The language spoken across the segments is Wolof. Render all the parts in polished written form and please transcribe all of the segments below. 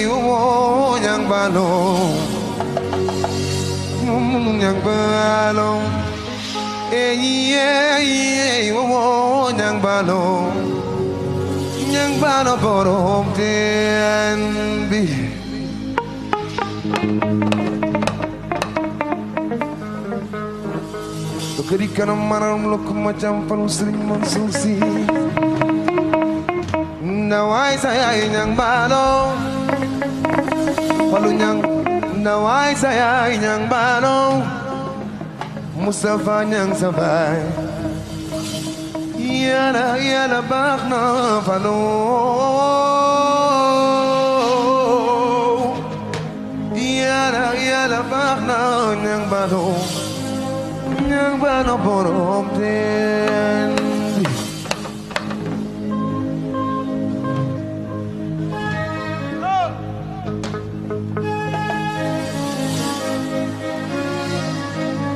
oh, yang balong, yang balong, oh, yang balong borom tenbi. Ketika malam lo macam palu sering mensusi. Nawai saya yang balong, palu yang nawai saya yang balong, Mustafa yang sabai. Yana bakna palu, yana bakna yang balong. Yang bano borom tendi.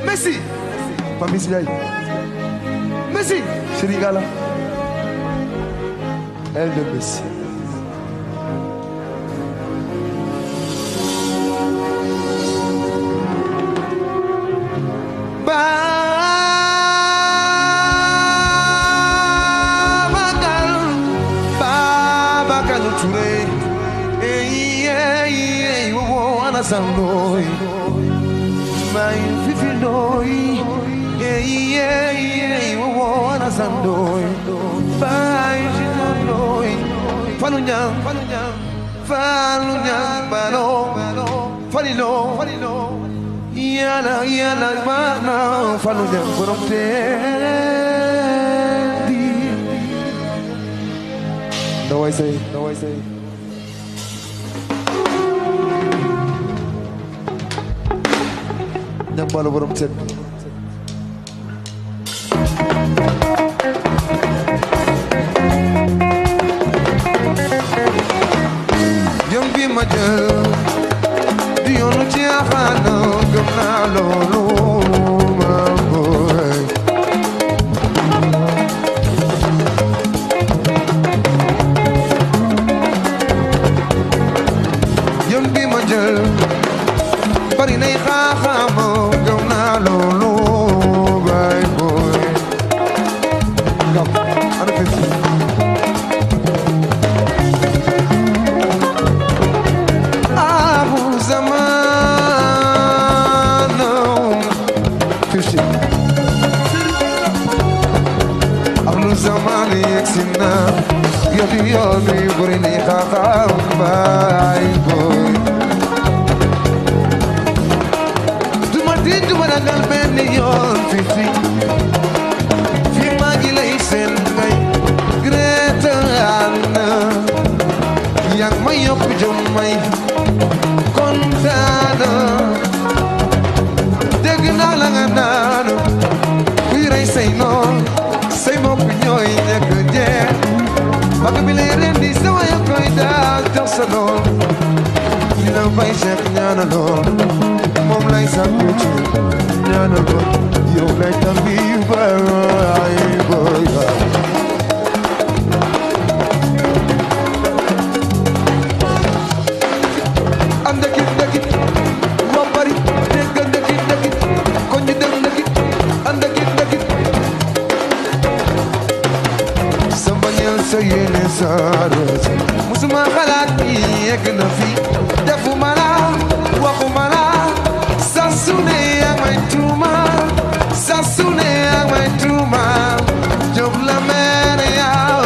Messi, Messi lagi. Messi, Serigala. El de Messi. Sandoi, mai fifiloi, wana sandoi, bai jinoi, falunyang, balo, falilo, yana mana, falunyang koromte. No I say. Yang baru berumcet. Yang bimajal dionu ciakana gemna lolo mamboy. Yang bimajal bari nay khama zamani eksina yoni burini khakam bai boy tu managal ben yon fifi fi magila isen ngai greta anna yang mayok jomai kontana degna langanano kuirai say no say mo pinyoy ne kuje pagbilere di sawa yo koida tosano ina vai chef nyana no mom lai sa kuchi nyana no yo lai tambi vai boy andakit wapari dekandakit konyi dekandakit andakit sayene sarat musuma khalati ekna fi defumana waxumana sasune ak may tuma sasune ak may tuma job la mene yaw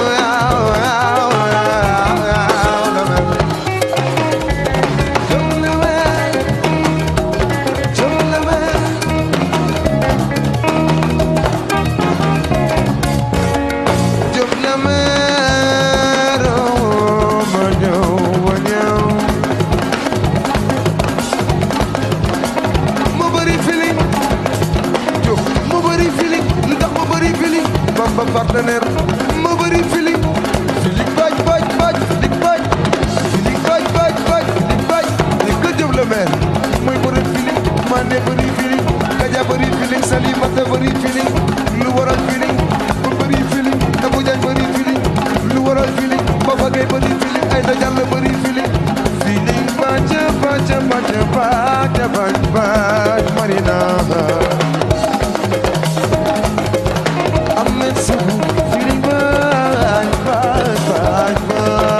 feeling ay da jàll bëri feeling feeling baja baja baja baja baja Marina Ahmed Sougou feeling baja baja baja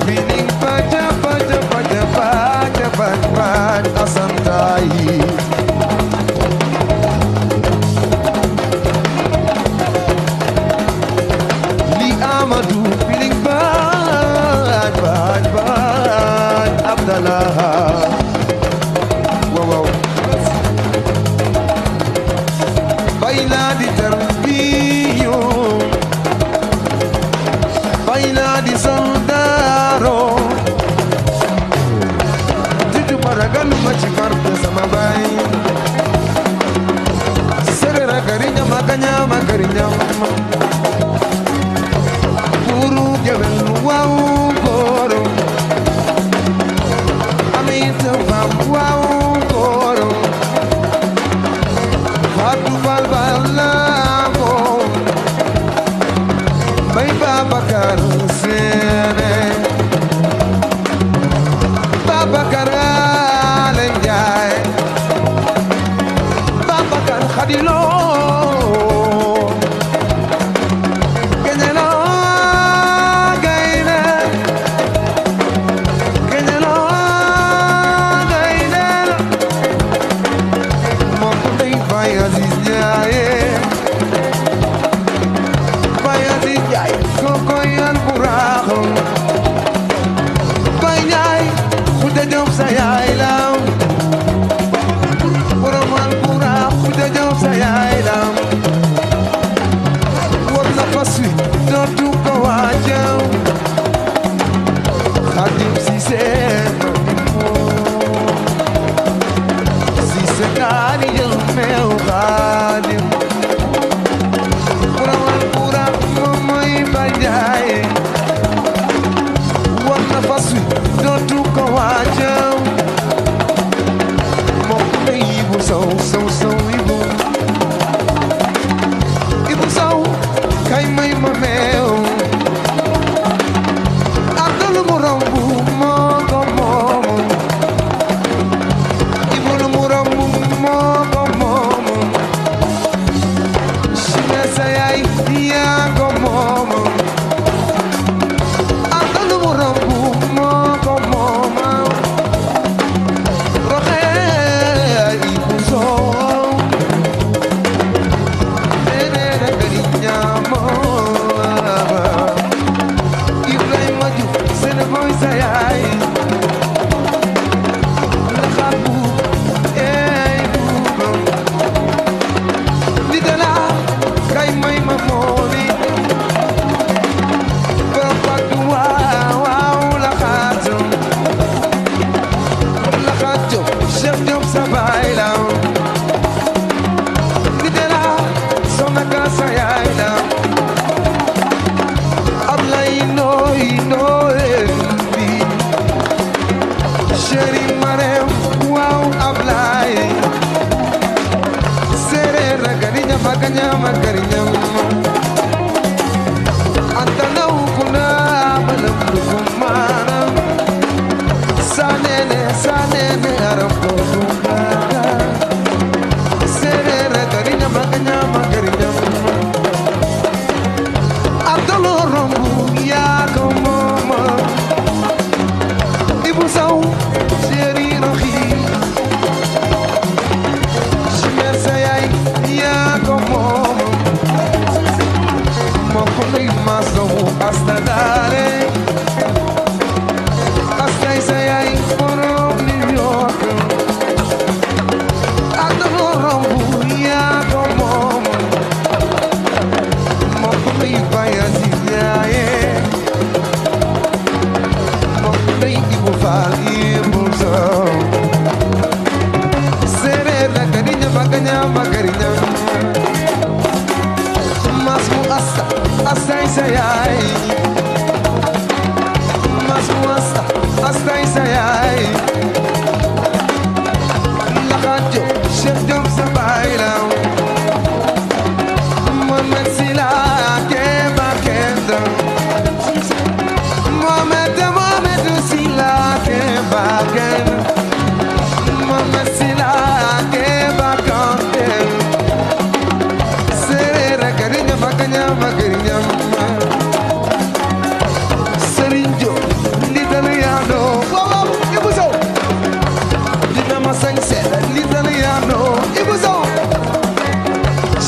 feeling baja baja baja baja baja Asantai Amadou feeling bad bad bad Abdallah wow wow baila di terbiyo baila di soldaro Tutu maragalu macikarte sama bay Serera karinya makanya makarinya wow goro amita wow goro fatu balbala go bay babakar sene babakar alenjay babakar khadilo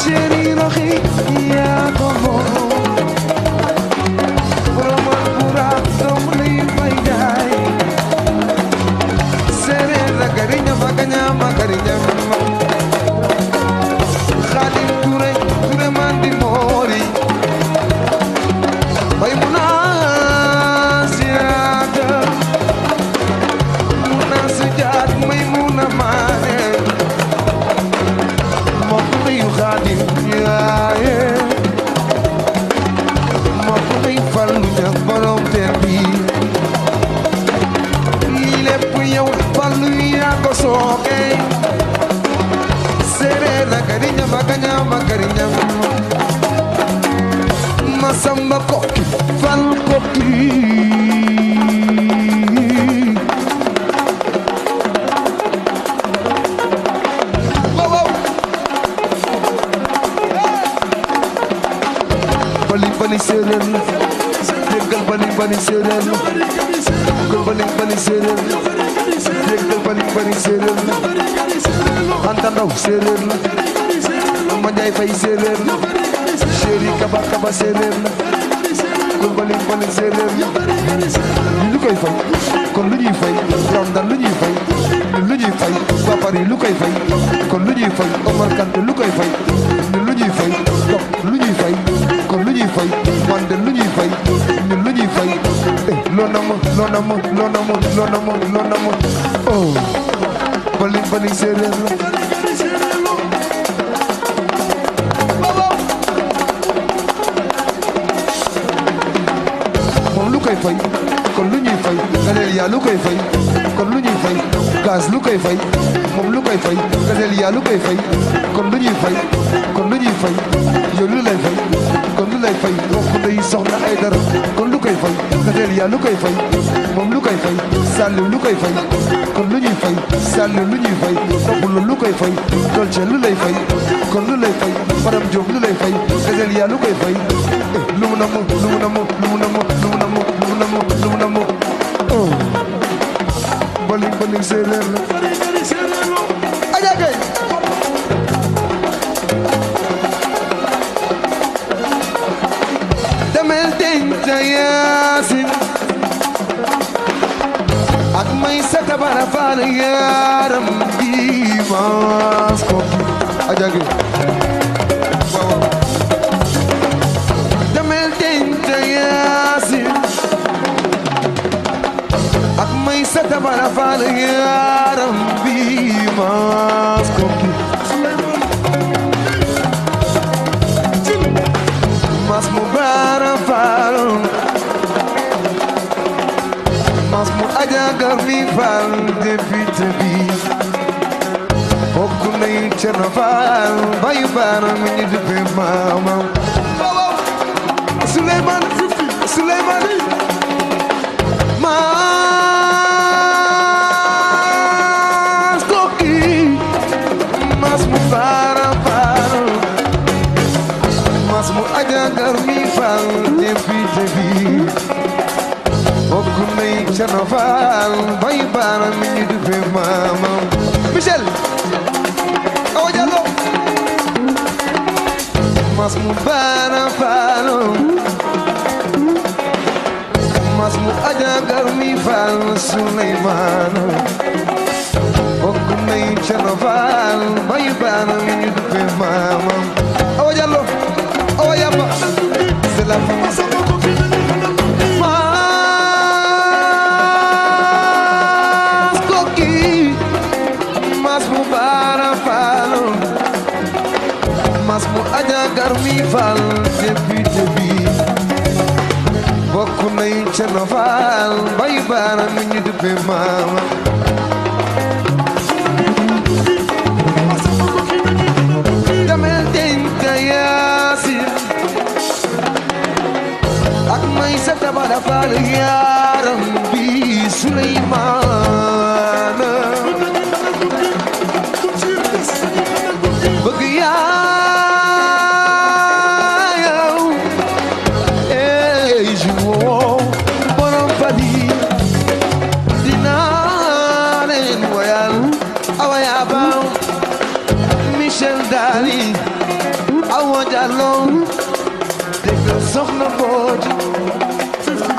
chéri roxi yaa ko moom boromal buraak doomu lay fay jaay séeréer la gariña magaña magariña Xaadim Ture Ture man di moori bay mu naa siyaata mu naa sijaat may mu na maane moom layu Xaadim yaaye moom lay Fallu ña borom teen bi lii lépp yow Fallu yaa ko sooke séeréer la gariña magaña magariña Masamba Kokki Fal Kokki wow wow bali bali séeréer la déggal bali bali séeréer la déggal bali bali séeréer la déggal bali bali séeréer la Anta Ndaw séeréer la Ama Njaay Fay séeréer la chéri kaba kaba séeréer la kon bali bali séeréer la lu koy fay kon lu ñuy fay Ramadan lu ñuy fay lu ñuy fay waa Paris lu koy fay kon lu ñuy fay Omar Kanté lu koy fay lu ñuy fay Top lu ñuy fay kon lu ñuy fay Mandel lu ñuy fay ñun lu ñuy fay loo na ma loo na ma loo na ma loo na ma loo na ma oh bali bali séeréer la lu koy fay kon lu ñuy fay Gadelia lu koy fay kon lu ñuy fay gaz lu koy fay moom lu koy fay Gadelia lu koy fay kon lu ñuy fay kon lu ñuy fay yow lu lay fay kon lu lay fay wax day soxna ay dara kon lu koy fay Gadelia lu koy fay moom lu koy fay Saliou lu koy fay kon lu ñuy fay Saliou lu ñuy fay Babou lu koy fay Dolce lu lay fay kon lu lay fay Madame Diop lu lay fay Gadelia lu koy fay lu mu namu lu mu namu lu mu namu lu mu namu lu mu namu oh bali bali séeréer la aja kay demel denca Yaasin ak may sata bara faal yaaram bi maas ko aja kay demel denca Yaasin ak may sata bara faal yaaram bi maas ko mas mu bara faal mas mu aja gar mi faal député bi bokk nay Cerno Faal bayu bara mi ñu duppe maamam Souleymane Souleymane mas koki mas mu bara faal mas mu aja gar mi faal député bi bokk nay Cerno Faal bayu bara mi ñu duppe maamam Michel Awa Diallo mas mu bara faal mas mu aja gar mi faal Souleymane bokk nay Cerno Faal bayu bara mi ñu duppe maamam Awa Diallo Awa Yaba c'est la femme mas koki mas mu bara faal mas mu aja gar mi faal député bi bokk nay Cerno Faal bayu bara mi ñu duppe maama damel denca Yaasin ak may sata bara faal yaaram bi Suleymaana bëgg yaayaw ey juwoo borom fadi dinaa leen wayal Awa Yaba Michel Dali Diallo dégg soxna Booj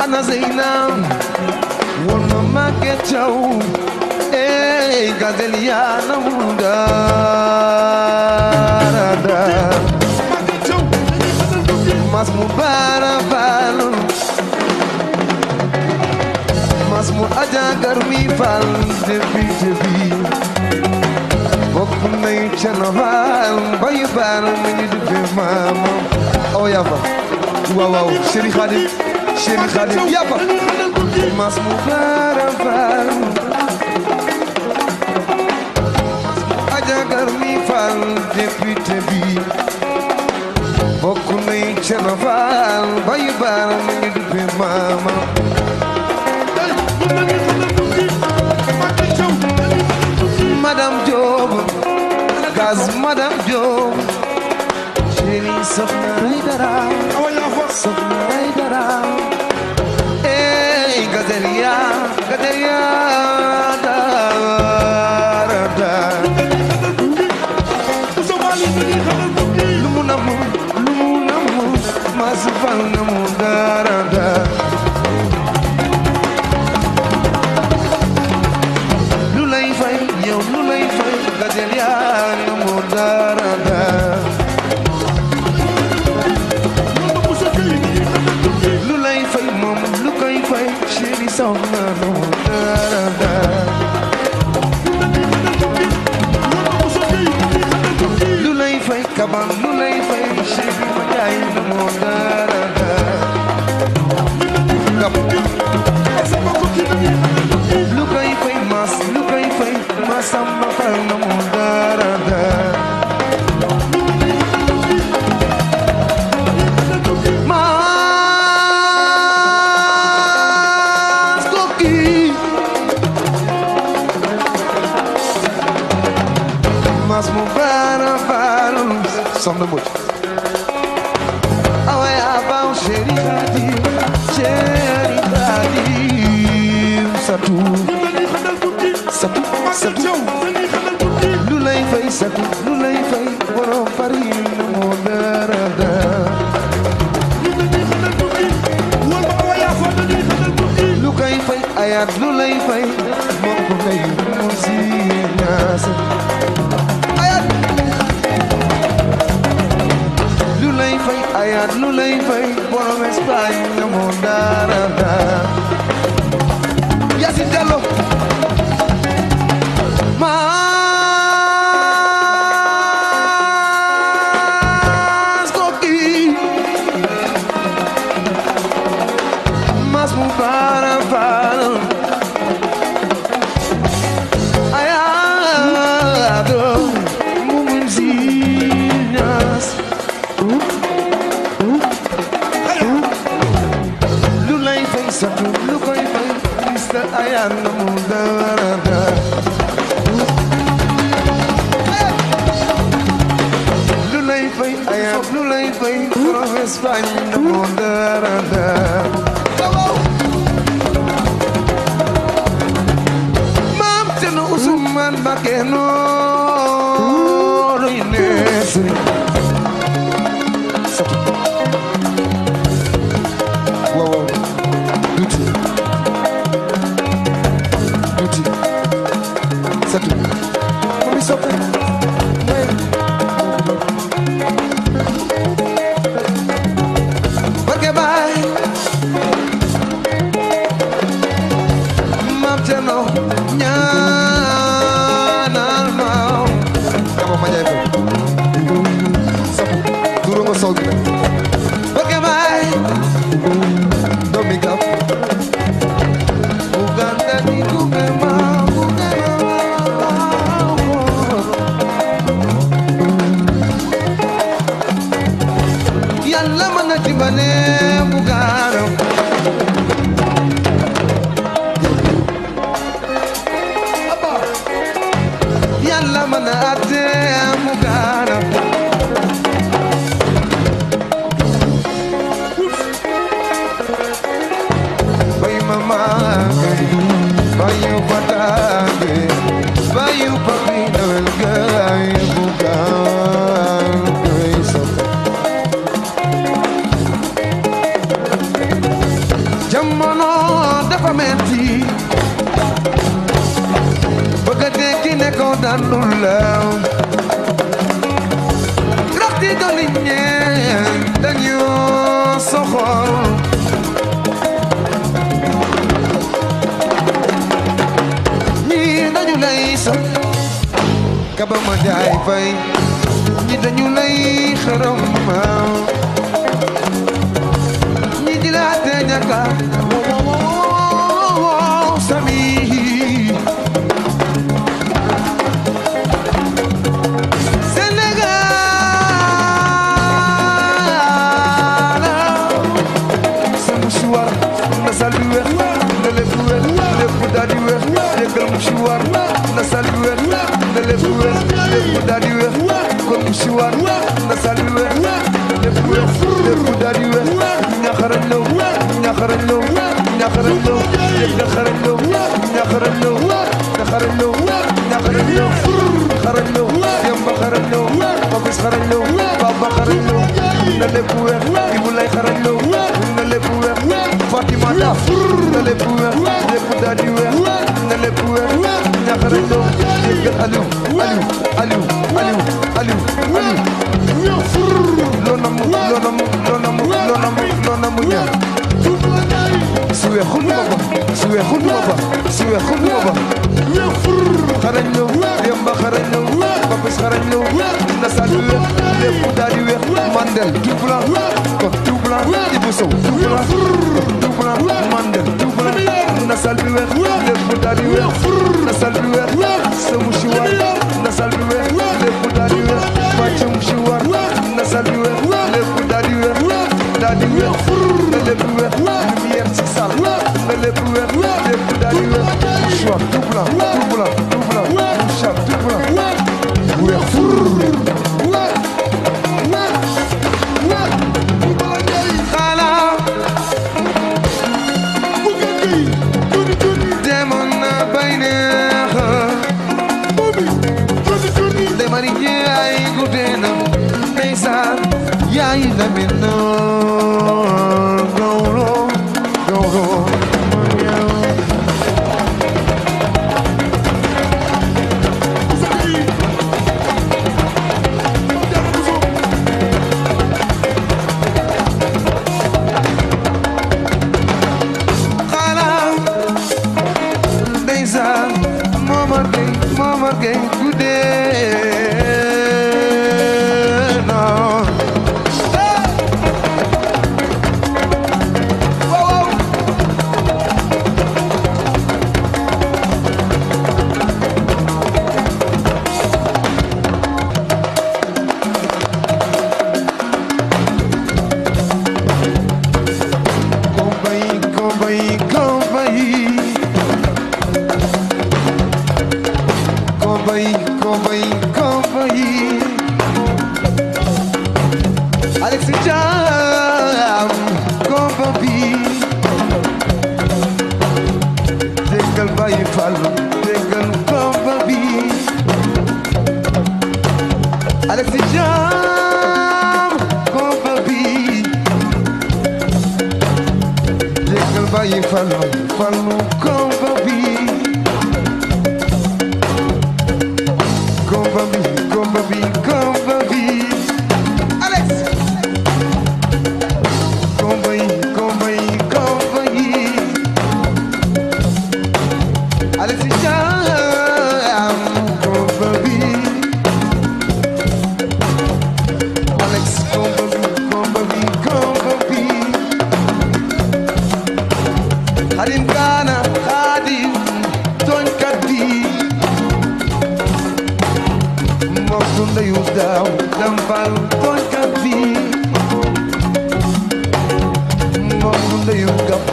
ana Zeynab woon ma Maguette Thiaw Gazelia namuda mas mu bara balon mas mu aja garmi fal debi bokk nay chanaval bay bar ni debi mama oh yafa waaw Chéri Khadim yafa mas mu bara balon jagar mi fal député bi bokk nay cana fal bay bar mi ngi duppe mama Madame Diop gaz Madame Diop chéri soxna Aïdara Gazelia lumu namu masufal namu darada lu lay fay Gazelia namu darada lu lay fay moom lu koy fay chéri soxna namu darada kaban lu lay fay chéri ma jaay na moo darada kap lu koy fay mas sama fal na moo darada mas koki mas mu bara soxna Mbodj awa yaa baaw Chéri Khadim satu lu lay fay satu lu lay fay borom Paris moo darada lu koy fay ayat lu lay fay moo ko fay moo si ñaasa ayat lu lay fay borom Espagne moo darada Yacine Diallo mas koki mas mu bara fal ayat mu mumsinas satu lu koy fay Mr. Ayan mu darada lu lay fay Ayan lu lay fay from Espagne mu darada Mam Cerno Ousmane Mbacké noonu nesri ñeen dañu soxor ñii dañu lay sax kaba ma jaay fay ñii dañu lay xaram ñii di la te ñaka sami salbi weex na lépp weex lépp daal di weex yëgal mu si war na salbi weex na lépp weex lépp daal di weex kon mu si war na salbi weex lépp weex lépp daal di weex ñaxarañ law ñaxarañ law ñaxarañ law yëg na xarañ law ñaxarañ law ñaxarañ law ñaxarañ law xarañ law Demba xarañ law Papis xarañ law Baba xarañ law na lépp weex Ibu lay xarañ law na lépp weex Fatima Daf na lépp weex lépp daal di weex na lépp weex ñaxarañ law yëgal Aliou Aliou Aliou Aliou Aliou loo namu loo namu loo namu loo namu loo namu ñaar su weexul ma ba su weexul ma ba su weexul ma ba xarañ law Demba xarañ law Papis xarañ law na sal bi weex lépp daal di weex Mandel tout blanc kon tout blanc Ibou Sow tout blanc tout blanc Mandel tout blanc na sal bi weex lépp daal di weex na sal bi weex Samu si war na sal bi weex lépp daal di weex Fatou si war na sal bi weex lépp daal di weex daal di weex na lépp weex lumière ci sal na lépp weex lépp daal di weex mouchoir tout blanc tout blanc tout blanc mouchoir tout blanc weex xala demoon na bay neex demari jaay guddee na ndeysaan yaay damit na gawlo gawlo Momar Gueye guddee na waaw compagnie Alex Thiam compagnie déggal Baye Fallou déggal compagnie Alex Thiam compagnie déggal Baye Fallou Fallou compagnie Combabi Alex Combabi Alex Thiam Combabi Alex Combabi Hadim Kana Hadim tonkat bi Sunday was down, Dampal, tonkat bi Sunday was down,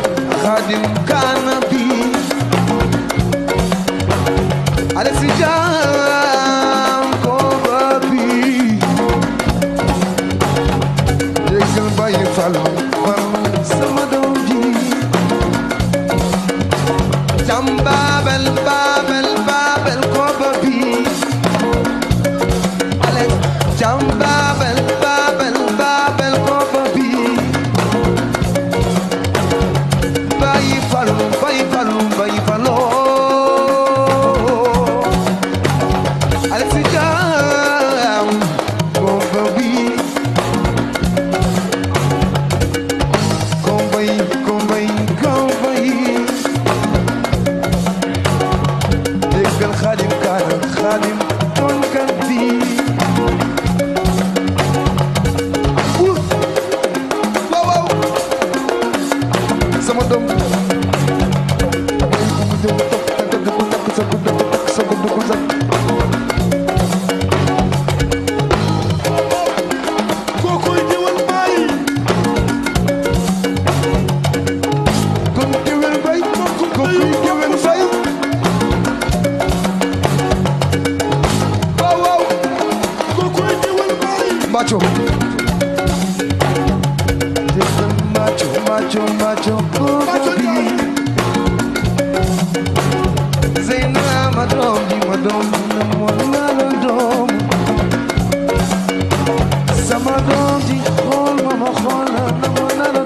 Hadim Kana bi Alex Thiam Combabi déggal Baye Fallou Fallou sama doom ji Jam Babel Babel Babel Combabi Jam Babel Babel Babel Combabi Baye Fallou Baye Fallou Baye Fallou Alex Thiam Combabi Macho baby Zeyna ma doom ji na mo la doom sama doom ji xool ma xool na mo la